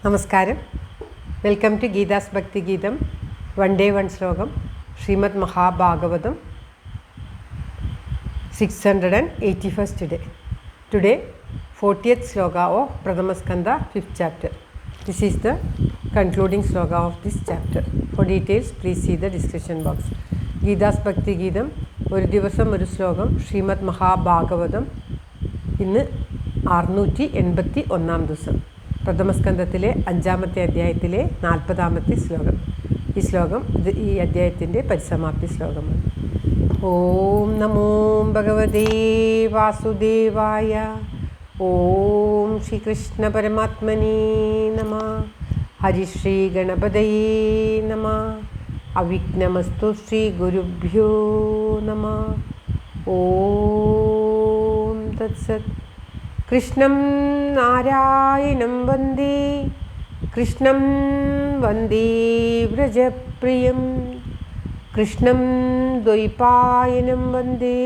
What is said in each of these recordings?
നമസ്കാരം. Welcome to Geetha's ഭക്തി ഗീതം. വൺ ഡേ വൺ ശ്ലോകം. Shrimad Mahabhagavatam 681st day. Today 40th sloka of Pradhama Skanda 5th chapter. This is the concluding sloka of this chapter. For details please see the description box. Geetha's ഭക്തി ഗീതം ഒരു ദിവസം ഒരു ശ്ലോകം. ശ്രീമദ് മഹാഭാഗവതം ഇന്ന് 681 ദിവസം. പ്രഥമസ്കന്ധത്തിലെ 5ാമത്തെ അധ്യായത്തിലെ 40ാമത്തെ ശ്ലോകം. ഈ ശ്ലോകം ഈ അധ്യായത്തിൻ്റെ പരിസമാപ്തി ശ്ലോകമാണ്. ഓം നമോ ഭഗവതേ വാസുദേവായ. ഓം ശ്രീകൃഷ്ണ പരമാത്മനേ നമഃ. ഹരിശ്രീ ഗണപതയേ നമഃ. അവിഘ്നമസ്തു ശ്രീ ഗുരുഭ്യോ നമഃ. ഓം തത്സത്. കൃഷ്ണം നാരായണം വന്ദേ കൃഷ്ണം വന്ദേ വ്രജപ്രിയം കൃഷ്ണം ദ്വൈപായനം വന്ദേ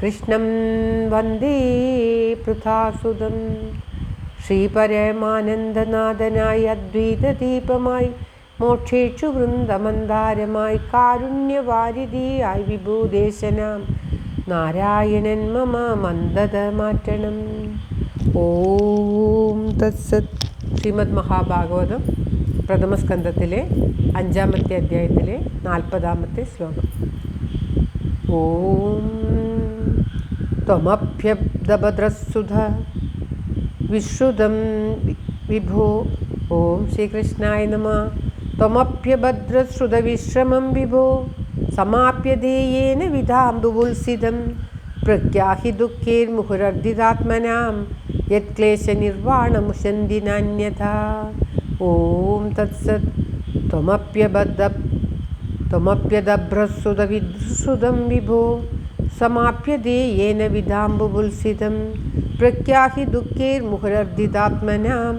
കൃഷ്ണം വന്ദേ പൃഥാസുതം. ശ്രീപരമാനന്ദനാഥനായി അദ്വൈതദീപമായി മോക്ഷേക്ഷു വൃന്ദമന്ദാരമായി കാരുണ്യവാരിധിയായി വിഭൂദേശനാം നാരായണൻ മമ മന്ദത മാറ്റണം. ഓം തത്സത്. ശ്രീമദ് മഹാഭാഗവതം പ്രഥമസ്കന്ധത്തിലെ 5ാമത്തെ അധ്യായത്തിലെ 40ാമത്തെ ശ്ലോകം. ഓം ത്വമഭ്യബ്ദഭദ്രസുധ വിശ്രുതം വിഭോ. ഓം ശ്രീകൃഷ്ണായ നമഃ. ത്വമഭ്യഭദ്രശ്രുതവിശ്രമം വിഭോ സമാപ്യതേയേന വിധാംബുവുത്സിതം പ്രഖ്യാഹി ദുഃഖൈർമുഹുരർദ്ധിതാത്മനാം യത്ക്ലേശനിർവാണമുശന്തി നാന്യഥാ. ഓം തത്സത്. ത്വമഭ്യദഭ്രസുതവിശ്രുതം വിഭോ സമാപ്യതേയേന വിധാംബുവുത്സിതം പ്രഖ്യാഹി ദുഃഖൈർമുഹുരർദ്ധിതാത്മനാം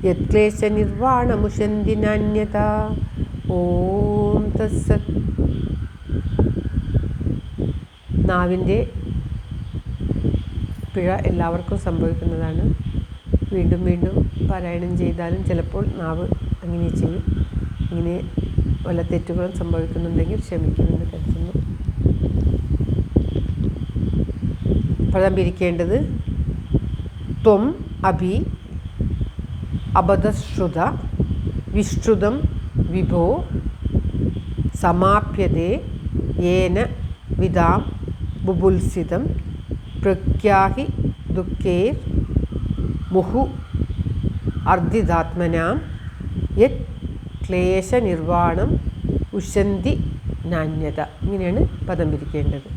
യത്ക്ലേശനിർവാണമുശന്തി നാന്യഥാ. ഓം തത്സത്. നാവിൻ്റെ പിഴ എല്ലാവർക്കും സംഭവിക്കുന്നതാണ്. വീണ്ടും വീണ്ടും പാരായണം ചെയ്താലും ചിലപ്പോൾ നാവ് അങ്ങനെ ചെയ്യും. ഇങ്ങനെ വല്ല തെറ്റുകളും സംഭവിക്കുന്നുണ്ടെങ്കിൽ ക്ഷമിക്കുമെന്ന് കരുതുന്നു. പദം പിരിക്കേണ്ടത് ത്വം അഭി അബദ്ധശ്രുത വിശ്രുതം വിഭോ സമാപ്യതേ യേന വിധാം ബുബുത്സിതം പ്രഖ്യാഹി ദുഃഖൈർ മുഹു അർദ്ധിതാത്മനാം യത് ക്ലേശനിർവാണം ഉശന്തി നാന്യത. ഇങ്ങനെയാണ് പദം പിരിക്കേണ്ടത്.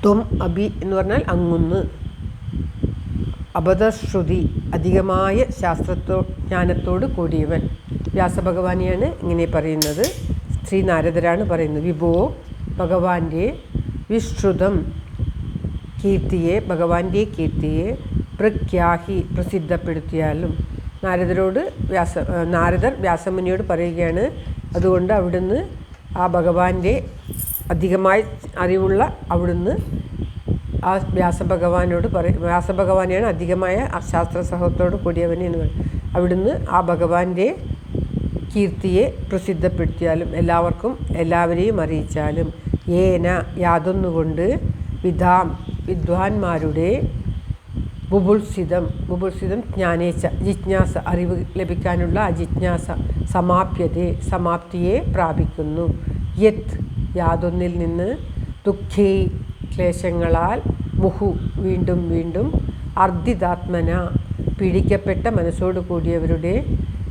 ത്വം അഭി എന്ന് പറഞ്ഞാൽ അങ്ങുന്ന്. അബദ്ധശ്രുതി അധികമായ ജ്ഞാനത്തോട് കൂടിയവൻ. വ്യാസഭഗവാനെയാണ് ഇങ്ങനെ പറയുന്നത്. ശ്രീനാരദരാണ് പറയുന്നത്. വിഭോ ഭഗവാന്റെ വിശ്രുതം കീർത്തിയെ, ഭഗവാന്റെ കീർത്തിയെ പ്രഖ്യാഹി പ്രസിദ്ധപ്പെടുത്തിയാലും. നാരദർ വ്യാസമുനിയോട് പറയുകയാണ്. അതുകൊണ്ട് അവിടുന്ന് ആ ഭഗവാന്റെ അധികമായി അറിവുള്ള അവിടുന്ന് ആ വ്യാസഭഗവാനോട് വ്യാസഭഗവാനെയാണ് അധികമായ ശാസ്ത്രസഹത്തോട് കൂടിയവനെ എന്ന് പറയും. അവിടുന്ന് ആ ഭഗവാന്റെ കീർത്തിയെ പ്രസിദ്ധപ്പെടുത്തിയാലും എല്ലാവരെയും അറിയിച്ചാലും ഏന യാതൊന്നുകൊണ്ട് വിദ്വാൻമാരുടെ ബുബുത്സിതം ജിജ്ഞാസ അറിവ് ലഭിക്കാനുള്ള ആ ജിജ്ഞാസ സമാപ്തിയെ പ്രാപിക്കുന്നു. യത് യാതൊന്നിൽ നിന്ന് ദുഃഖേ ക്ലേശങ്ങളാൽ മുഹു വീണ്ടും വീണ്ടും അർദ്ധിതാത്മന പീഡിക്കപ്പെട്ട മനസ്സോടു കൂടിയവരുടെ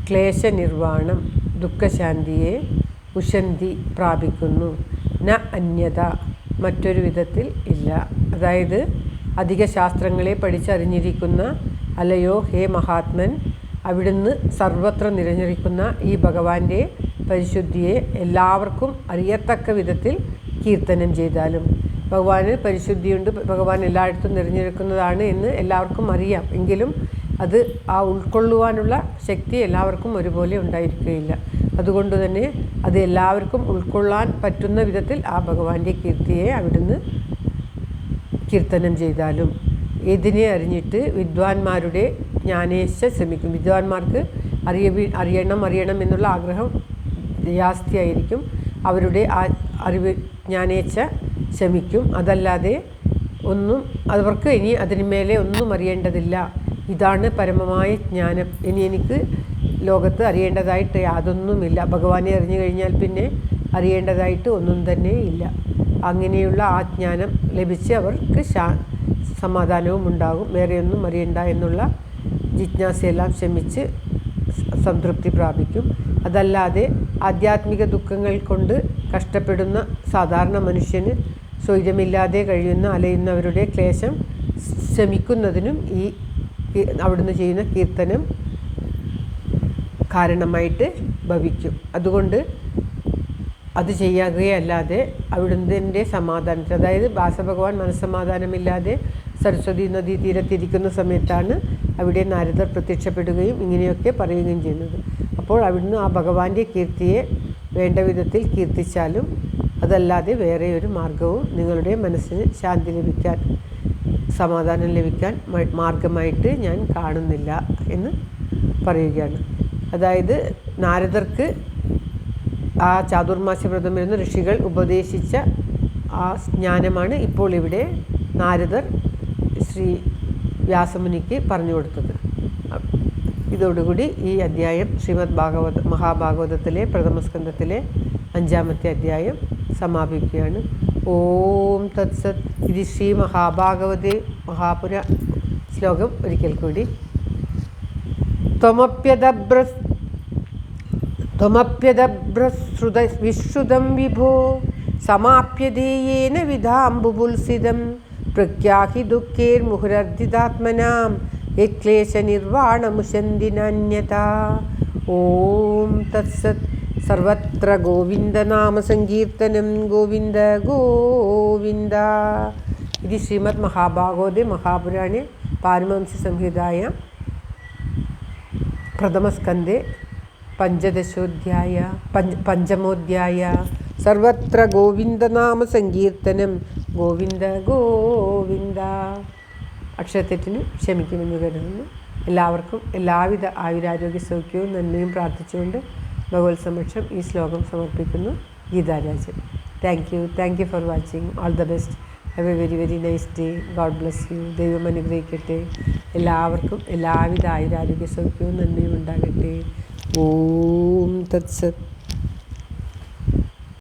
ക്ലേശനിർവാണം ദുഃഖശാന്തിയെ ഉശന്തി പ്രാപിക്കുന്നു. ന അന്യത മറ്റൊരു വിധത്തിൽ ഇല്ല. അതായത് അധിക ശാസ്ത്രങ്ങളെ പഠിച്ചറിഞ്ഞിരിക്കുന്ന അല്ലയോ ഹേ മഹാത്മൻ, അവിടുന്ന് സർവത്ര നിറഞ്ഞിരിക്കുന്ന ഈ ഭഗവാന്റെ പരിശുദ്ധിയെ എല്ലാവർക്കും അറിയത്തക്ക വിധത്തിൽ കീർത്തനം ചെയ്താലും. ഭഗവാന് പരിശുദ്ധിയുണ്ട്, ഭഗവാൻ എല്ലായിടത്തും നിറഞ്ഞിരിക്കുന്നതാണ് എന്ന് എല്ലാവർക്കും അറിയാം. എങ്കിലും അത് ആ ഉൾക്കൊള്ളുവാനുള്ള ശക്തി എല്ലാവർക്കും ഒരുപോലെ ഉണ്ടായിരിക്കുകയില്ല. അതുകൊണ്ട് തന്നെ അത് എല്ലാവർക്കും ഉൾക്കൊള്ളാൻ പറ്റുന്ന വിധത്തിൽ ആ ഭഗവാന്റെ കീർത്തിയെ അവിടുന്ന് കീർത്തനം ചെയ്താലും. ഇതിനെ അറിഞ്ഞിട്ട് വിദ്വാൻമാരുടെ ജ്ഞാനേശ ശ്രമിക്കും. വിദ്വാൻമാർക്ക് അറിയണം എന്നുള്ള ആഗ്രഹം ജാസ്തിയായിരിക്കും. അവരുടെ ആ അറിവ് ജ്ഞാനേച്ഛ ശമിക്കും. അതല്ലാതെ ഒന്നും അവർക്ക് ഇനി അതിന്മേലെ ഒന്നും അറിയേണ്ടതില്ല. ഇതാണ് പരമമായ ജ്ഞാനം. ഇനി എനിക്ക് ലോകത്ത് അറിയേണ്ടതായിട്ട് യാതൊന്നുമില്ല. ഭഗവാനെ അറിഞ്ഞു കഴിഞ്ഞാൽ പിന്നെ അറിയേണ്ടതായിട്ട് ഒന്നും തന്നെ ഇല്ല. അങ്ങനെയുള്ള ആ ജ്ഞാനം ലഭിച്ച് അവർക്ക് സമാധാനവും ഉണ്ടാകും. വേറെയൊന്നും അറിയണ്ട എന്നുള്ള ജിജ്ഞാസയെല്ലാം ശമിച്ച് സംതൃപ്തി പ്രാപിക്കും. അതല്ലാതെ ആധ്യാത്മിക ദുഃഖങ്ങൾ കൊണ്ട് കഷ്ടപ്പെടുന്ന സാധാരണ മനുഷ്യന് സ്വൈര്യമില്ലാതെ അലയുന്നവരുടെ ക്ലേശം ശമിക്കുന്നതിനും ഈ അവിടുന്ന് ചെയ്യുന്ന കീർത്തനം കാരണമായിട്ട് ഭവിക്കും. അതുകൊണ്ട് അത് ചെയ്യുകയല്ലാതെ അവിടുത്തെ സമാധാനത്തിൽ, അതായത് വ്യാസഭഗവാൻ മനസ്സമാധാനമില്ലാതെ സരസ്വതി നദീ തീരത്തിരിക്കുന്ന സമയത്താണ് അവിടെ നാരദർ പ്രത്യക്ഷപ്പെടുകയും ഇങ്ങനെയൊക്കെ പറയുകയും ചെയ്യുന്നത്. അപ്പോൾ അവിടുന്ന് ആ ഭഗവാന്റെ കീർത്തിയെ വേണ്ട വിധത്തിൽ കീർത്തിച്ചാലും അതല്ലാതെ വേറെ ഒരു മാർഗവും നിങ്ങളുടെ മനസ്സിന് ശാന്തി ലഭിക്കാൻ, സമാധാനം ലഭിക്കാൻ മാർഗമായിട്ട് ഞാൻ കാണുന്നില്ല എന്ന് പറയുകയാണ്. അതായത് നാരദർക്ക് ആ ചാതുർമാസ്യ വ്രതം വരുന്ന ഋഷികൾ ഉപദേശിച്ച ആ ജ്ഞാനമാണ് ഇപ്പോൾ ഇവിടെ നാരദർ ശ്രീ വ്യാസമുനിക്ക് പറഞ്ഞു കൊടുത്തത്. ഇതോടുകൂടി ഈ അധ്യായം ശ്രീമദ് മഹാഭാഗവതത്തിലെ പ്രഥമസ്കന്ധത്തിലെ 5-ാമത്തെ അധ്യായം സമാപിക്കുകയാണ്. ഓം തത്സത്. ഇത് ശ്രീ മഹാഭാഗവതേ മഹാപുര ശ്ലോകം ഒരിക്കൽ കൂടി. ത്വമപ്യദഭ്രശ്രുത വിശ്രുതം വിഭോ സമാപ്യതേയേന വിധാംബുബുൽസിതം പ്രഖ്യാഹി ദുഃഖേർമുഹുരർദ്ധിതാത്മനാം യക്ലേശനിർവാണമുശന്തിനാന്യതാ. ഓം തത്സത്. സർവത്ര ഗോവിന്ദനാമസങ്കീർത്തനം. ഗോവിന്ദ ഗോവിന്ദ. ഇത് ശ്രീമദ് മഹാഭാഗവതേ മഹാപുരാണേ പാരമഹംസ്യ സംഹിതായ പ്രഥമസ്കന്ധേ പഞ്ചമോധ്യായ. സർവത്ര ഗോവിന്ദനാമസങ്കീർത്തനം. ഗോവിന്ദ ഗോവിന്ദ. അക്ഷരത്തെറ്റിന് ക്ഷമിക്കുമെന്ന് കരുതുന്നു. എല്ലാവർക്കും എല്ലാവിധ ആയുരാരോഗ്യ സൗഖ്യവും നന്മയും പ്രാർത്ഥിച്ചുകൊണ്ട് ഭഗവത് സമക്ഷം ഈ ശ്ലോകം സമർപ്പിക്കുന്നു. Geetha Rajan. Thank you for watching. All the best. Have A very very nice day. God bless you. ദൈവം അനുഗ്രഹിക്കട്ടെ. എല്ലാവർക്കും എല്ലാവിധ ആയുരാരോഗ്യ സൗഖ്യവും നന്മയും ഉണ്ടാകട്ടെ. ഓം തത്സത്.